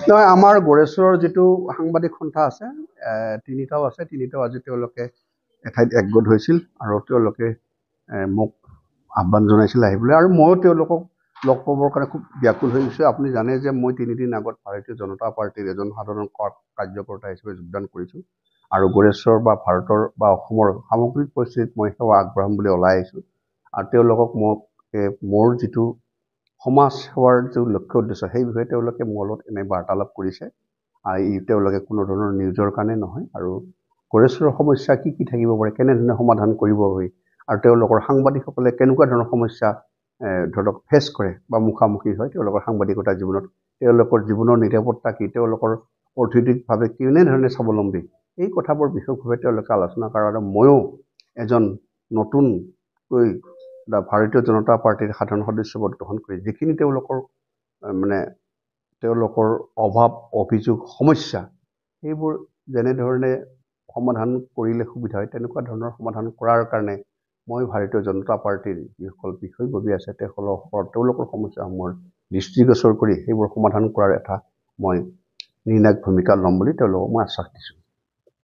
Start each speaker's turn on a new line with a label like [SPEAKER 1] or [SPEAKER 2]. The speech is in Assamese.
[SPEAKER 1] নহয়, আমাৰ গড়েশ্বৰৰ যিটো সাংবাদিক সন্থা আছে, তিনিটাও আছে। তিনিটাও আজি তেওঁলোকে এঠাইত একগোট হৈছিল আৰু তেওঁলোকে মোক আহ্বান জনাইছিল আহিবলৈ, আৰু ময়ো তেওঁলোকক লগ পাবৰ কাৰণে খুব ব্যাকুল হৈ গৈছোঁ। আপুনি জানে যে মই 3 দিন আগত ভাৰতীয় জনতা পাৰ্টীৰ এজন সাধাৰণ কাৰ্যকৰ্তা হিচাপে যোগদান কৰিছোঁ, আৰু গড়েশ্বৰ বা ভাৰতৰ বা অসমৰ সামগ্ৰিক পৰিস্থিতিত মই সেৱা আগবঢ়াম বুলি ওলাই আহিছোঁ। আৰু তেওঁলোকক মোৰ যিটো সমাজ সেৱাৰ যিটো লক্ষ্য উদ্দেশ্য, সেই বিষয়ে তেওঁলোকে মোৰ লগত এনে বাৰ্তালাপ কৰিছে। তেওঁলোকে কোনো ধৰণৰ নিউজৰ কাৰণে নহয়, আৰু গড়েশ্বৰৰ সমস্যা কি কি থাকিব পাৰে, কেনেধৰণে সমাধান কৰিব পাৰি, আৰু তেওঁলোকৰ সাংবাদিকসকলে কেনেকুৱা ধৰণৰ সমস্যা ধৰক ফেচ কৰে বা মুখামুখি হয় তেওঁলোকৰ সাংবাদিকতা জীৱনত, তেওঁলোকৰ জীৱনৰ নিৰাপত্তা কি, তেওঁলোকৰ অৰ্থনৈতিকভাৱে কেনেধৰণে স্বাৱলম্বী, এই কথাবোৰ বিশেষভাৱে তেওঁলোকে আলোচনা কৰাৰ আৰু ময়ো এজন নতুনকৈ ভাৰতীয় জনতা পাৰ্টীৰ সাধাৰণ সদস্যপদ গ্ৰহণ কৰি যিখিনি তেওঁলোকৰ অভাৱ, অভিযোগ, সমস্যা, সেইবোৰ যেনেধৰণে সমাধান কৰিলে সুবিধা হয় তেনেকুৱা ধৰণৰ সমাধান কৰাৰ কাৰণে মই ভাৰতীয় জনতা পাৰ্টীৰ যিসকল বিষয়ববী আছে তেওঁলোকৰ সমস্যাসমূহৰ দৃষ্টিগোচৰ কৰি সেইবোৰ সমাধান কৰাৰ এটা মই নিৰ্ণায়ক ভূমিকা ল'ম বুলি তেওঁলোকক মই আশ্বাস দিছোঁ।